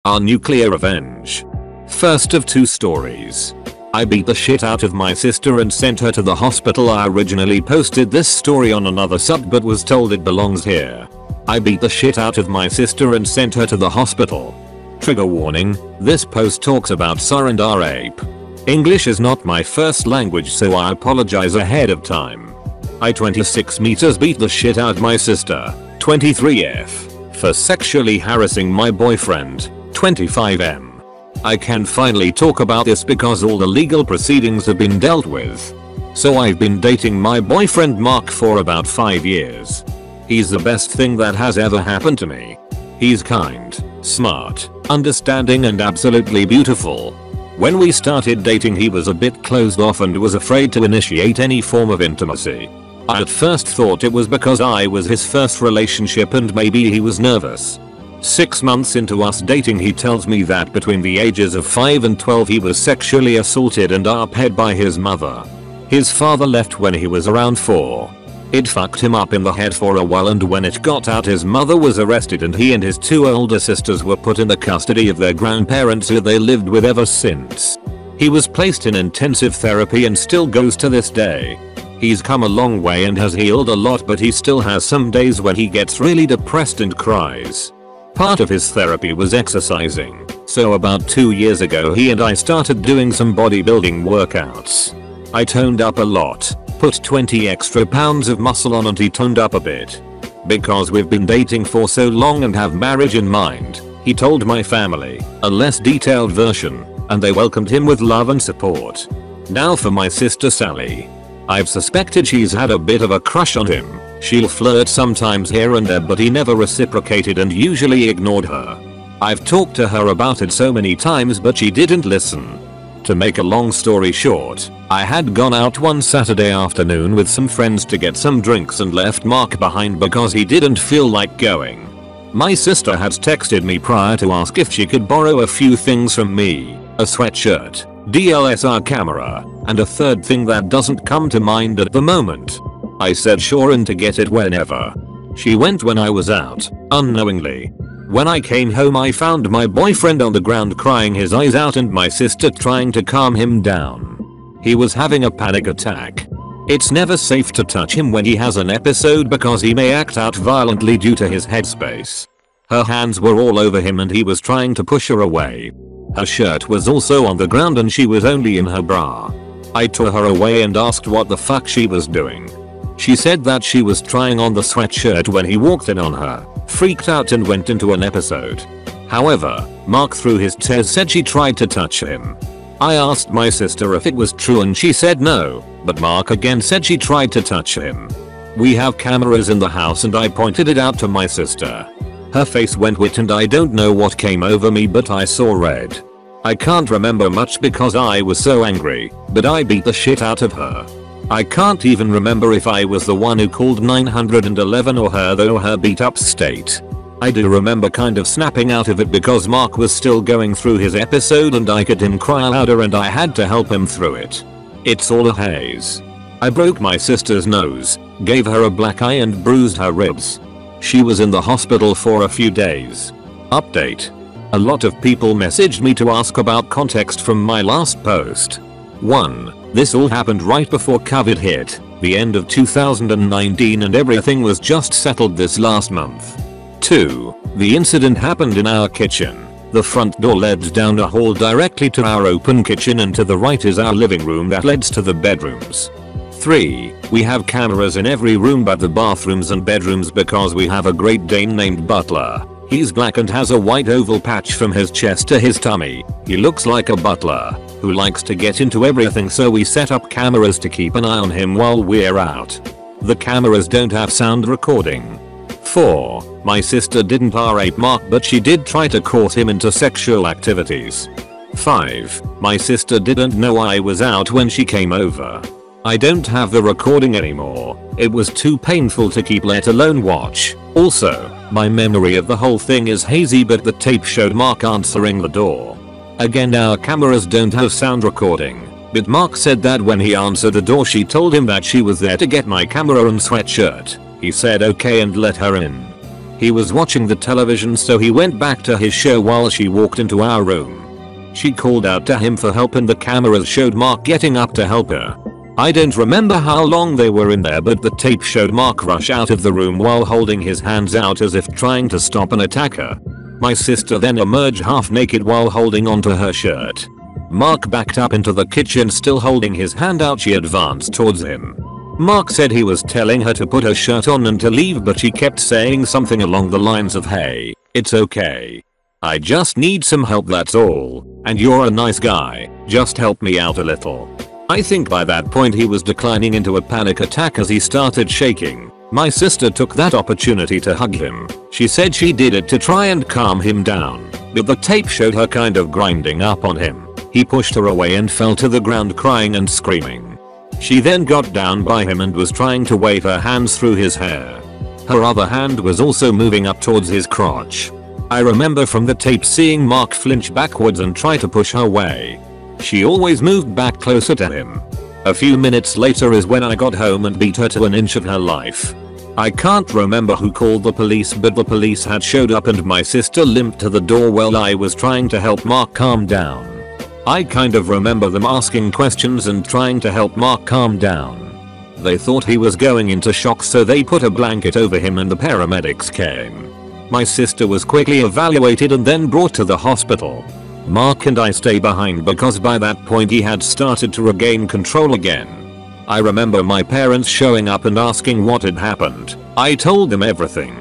Our nuclear revenge. First of two stories. I beat the shit out of my sister and sent her to the hospital. I originally posted this story on another sub but was told it belongs here. I beat the shit out of my sister and sent her to the hospital. Trigger warning, this post talks about surrender rape. English is not my first language, so I apologize ahead of time. I 26 meters beat the shit out my sister, 23F, for sexually harassing my boyfriend, 25M. I can finally talk about this because all the legal proceedings have been dealt with. So I've been dating my boyfriend Mark for about 5 years. He's the best thing that has ever happened to me. He's kind, smart, understanding and absolutely beautiful. When we started dating he was a bit closed off and was afraid to initiate any form of intimacy. I at first thought it was because I was his first relationship and maybe he was nervous. 6 months into us dating he tells me that between the ages of 5 and 12 he was sexually assaulted and up-head by his mother. His father left when he was around 4. It fucked him up in the head for a while, and when it got out his mother was arrested and he and his 2 older sisters were put in the custody of their grandparents who they lived with ever since. He was placed in intensive therapy and still goes to this day. He's come a long way and has healed a lot, but he still has some days when he gets really depressed and cries. Part of his therapy was exercising, so about 2 years ago he and I started doing some bodybuilding workouts. I toned up a lot, put 20 extra pounds of muscle on and he toned up a bit. Because we've been dating for so long and have marriage in mind, he told my family, a less detailed version, and they welcomed him with love and support. Now for my sister Sally. I've suspected she's had a bit of a crush on him. She'll flirt sometimes here and there, but he never reciprocated and usually ignored her. I've talked to her about it so many times but she didn't listen. To make a long story short, I had gone out one Saturday afternoon with some friends to get some drinks and left Mark behind because he didn't feel like going. My sister had texted me prior to ask if she could borrow a few things from me, a sweatshirt, DSLR camera, and a third thing that doesn't come to mind at the moment. I said sure and to get it whenever. She went when I was out, unknowingly. When I came home I found my boyfriend on the ground crying his eyes out and my sister trying to calm him down. He was having a panic attack. It's never safe to touch him when he has an episode because he may act out violently due to his headspace. Her hands were all over him and he was trying to push her away. Her shirt was also on the ground and she was only in her bra. I tore her away and asked what the fuck she was doing. She said that she was trying on the sweatshirt when he walked in on her, freaked out and went into an episode. However, Mark through his tears said she tried to touch him. I asked my sister if it was true and she said no, but Mark again said she tried to touch him. We have cameras in the house and I pointed it out to my sister. Her face went white and I don't know what came over me but I saw red. I can't remember much because I was so angry, but I beat the shit out of her. I can't even remember if I was the one who called 911 or her, though her beat up state. I do remember kind of snapping out of it because Mark was still going through his episode and I could him cry louder and I had to help him through it. It's all a haze. I broke my sister's nose, gave her a black eye and bruised her ribs. She was in the hospital for a few days. Update. A lot of people messaged me to ask about context from my last post. 1. This all happened right before COVID hit, the end of 2019, and everything was just settled this last month. 2. The incident happened in our kitchen. The front door led down a hall directly to our open kitchen and to the right is our living room that leads to the bedrooms. 3. We have cameras in every room but the bathrooms and bedrooms because we have a Great Dane named Butler. He's black and has a white oval patch from his chest to his tummy. He looks like a butler who likes to get into everything, so we set up cameras to keep an eye on him while we're out. The cameras don't have sound recording. 4. My sister didn't rape Mark but she did try to court him into sexual activities. 5. My sister didn't know I was out when she came over. I don't have the recording anymore. It was too painful to keep, let alone watch. Also, my memory of the whole thing is hazy, but the tape showed Mark answering the door. Again, our cameras don't have sound recording, but Mark said that when he answered the door she told him that she was there to get my camera and sweatshirt. He said okay and let her in. He was watching the television, so he went back to his show while she walked into our room. She called out to him for help and the cameras showed Mark getting up to help her. I don't remember how long they were in there, but the tape showed Mark rush out of the room while holding his hands out as if trying to stop an attacker. My sister then emerged half naked while holding onto her shirt. Mark backed up into the kitchen still holding his hand out. She advanced towards him. Mark said he was telling her to put her shirt on and to leave, but she kept saying something along the lines of, "Hey, it's okay. I just need some help, that's all. And you're a nice guy, just help me out a little." I think by that point he was declining into a panic attack as he started shaking. My sister took that opportunity to hug him. She said she did it to try and calm him down, but the tape showed her kind of grinding up on him. He pushed her away and fell to the ground crying and screaming. She then got down by him and was trying to wave her hands through his hair. Her other hand was also moving up towards his crotch. I remember from the tape seeing Mark flinch backwards and try to push her away. She always moved back closer to him. A few minutes later is when I got home and beat her to an inch of her life. I can't remember who called the police, but the police had showed up and my sister limped to the door while I was trying to help Mark calm down. I kind of remember them asking questions and trying to help Mark calm down. They thought he was going into shock, so they put a blanket over him and the paramedics came. My sister was quickly evaluated and then brought to the hospital. Mark and I stay behind because by that point he had started to regain control again. I remember my parents showing up and asking what had happened. I told them everything.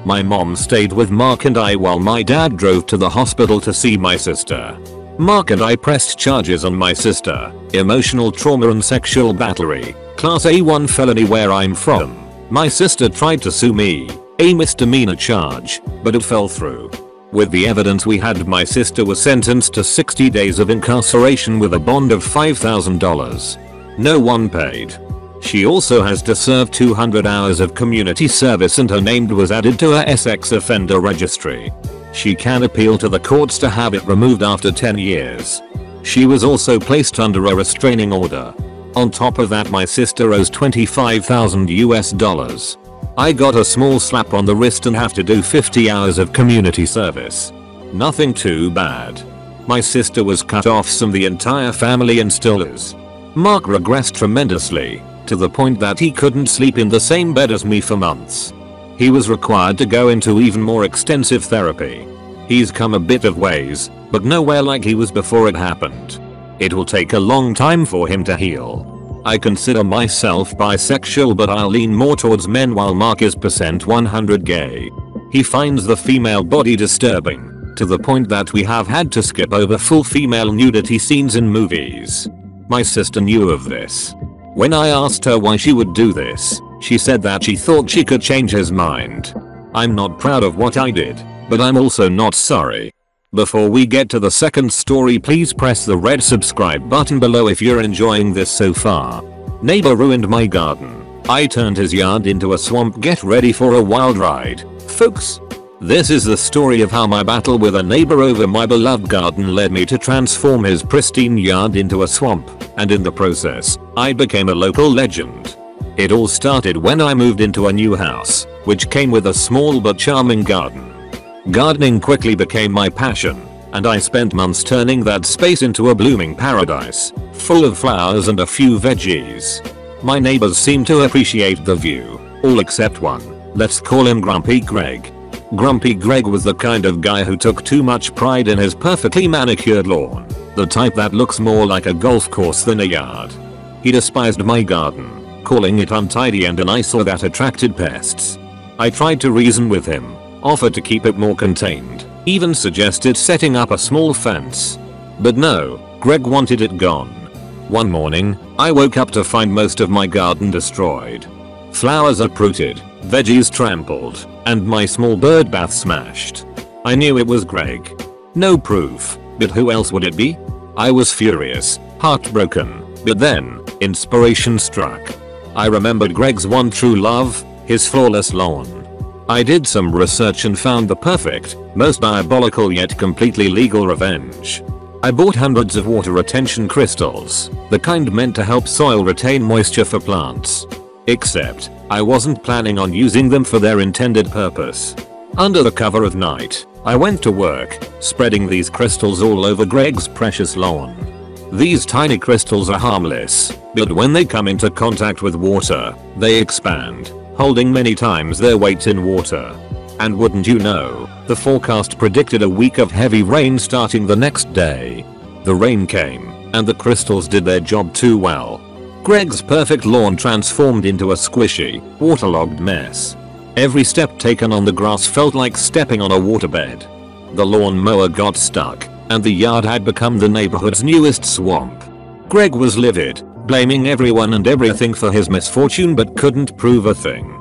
My mom stayed with Mark and I while my dad drove to the hospital to see my sister. Mark and I pressed charges on my sister: emotional trauma and sexual battery, class A1 felony where I'm from. My sister tried to sue me, a misdemeanor charge, but it fell through. With the evidence we had, my sister was sentenced to 60 days of incarceration with a bond of $5,000. No one paid. She also has to serve 200 hours of community service and her name was added to her sex offender registry. She can appeal to the courts to have it removed after 10 years. She was also placed under a restraining order. On top of that, my sister owes $25,000. I got a small slap on the wrist and have to do 50 hours of community service. Nothing too bad. My sister was cut off from the entire family and still is. Mark regressed tremendously, to the point that he couldn't sleep in the same bed as me for months. He was required to go into even more extensive therapy. He's come a bit of ways, but nowhere like he was before it happened. It will take a long time for him to heal. I consider myself bisexual, but I'll lean more towards men while Mark is %100 gay. He finds the female body disturbing, to the point that we have had to skip over full female nudity scenes in movies. My sister knew of this. When I asked her why she would do this, she said that she thought she could change his mind. I'm not proud of what I did, but I'm also not sorry. Before we get to the second story, please press the red subscribe button below if you're enjoying this so far. Neighbor ruined my garden. I turned his yard into a swamp. Get ready for a wild ride, folks. This is the story of how my battle with a neighbor over my beloved garden led me to transform his pristine yard into a swamp, and in the process, I became a local legend. It all started when I moved into a new house, which came with a small but charming garden. Gardening quickly became my passion, and I spent months turning that space into a blooming paradise, full of flowers and a few veggies. My neighbors seemed to appreciate the view, all except one. Let's call him Grumpy Greg. Grumpy Greg was the kind of guy who took too much pride in his perfectly manicured lawn, the type that looks more like a golf course than a yard. He despised my garden, calling it untidy and an eyesore that attracted pests. I tried to reason with him, offered to keep it more contained, even suggested setting up a small fence. But no, Greg wanted it gone. One morning, I woke up to find most of my garden destroyed. Flowers uprooted, veggies trampled, and my small bird bath smashed. I knew it was Greg. No proof, but who else would it be? I was furious, heartbroken, but then, inspiration struck. I remembered Greg's one true love, his flawless lawn. I did some research and found the perfect, most diabolical yet completely legal revenge. I bought hundreds of water retention crystals, the kind meant to help soil retain moisture for plants. Except, I wasn't planning on using them for their intended purpose. Under the cover of night, I went to work, spreading these crystals all over Greg's precious lawn. These tiny crystals are harmless, but when they come into contact with water, they expand, holding many times their weight in water. And wouldn't you know, the forecast predicted a week of heavy rain starting the next day. The rain came, and the crystals did their job too well. Greg's perfect lawn transformed into a squishy, waterlogged mess. Every step taken on the grass felt like stepping on a waterbed. The lawn mower got stuck, and the yard had become the neighborhood's newest swamp. Greg was livid, blaming everyone and everything for his misfortune but couldn't prove a thing.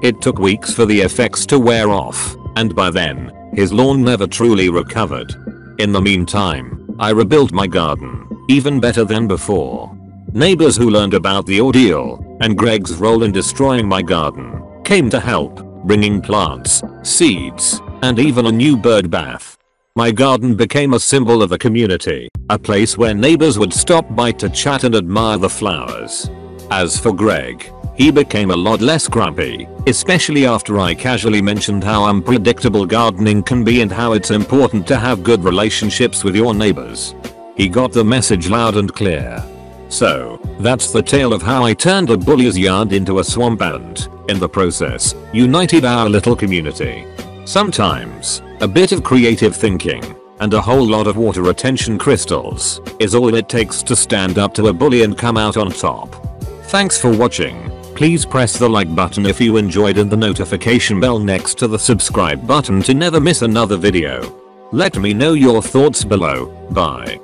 It took weeks for the effects to wear off, and by then, his lawn never truly recovered. In the meantime, I rebuilt my garden, even better than before. Neighbors who learned about the ordeal, and Greg's role in destroying my garden, came to help, bringing plants, seeds, and even a new bird bath. My garden became a symbol of the community, a place where neighbors would stop by to chat and admire the flowers. As for Greg, he became a lot less grumpy, especially after I casually mentioned how unpredictable gardening can be and how it's important to have good relationships with your neighbors. He got the message loud and clear. So, that's the tale of how I turned a bully's yard into a swamp and, in the process, united our little community. Sometimes, a bit of creative thinking, and a whole lot of water retention crystals, is all it takes to stand up to a bully and come out on top. Thanks for watching. Please press the like button if you enjoyed and the notification bell next to the subscribe button to never miss another video. Let me know your thoughts below. Bye.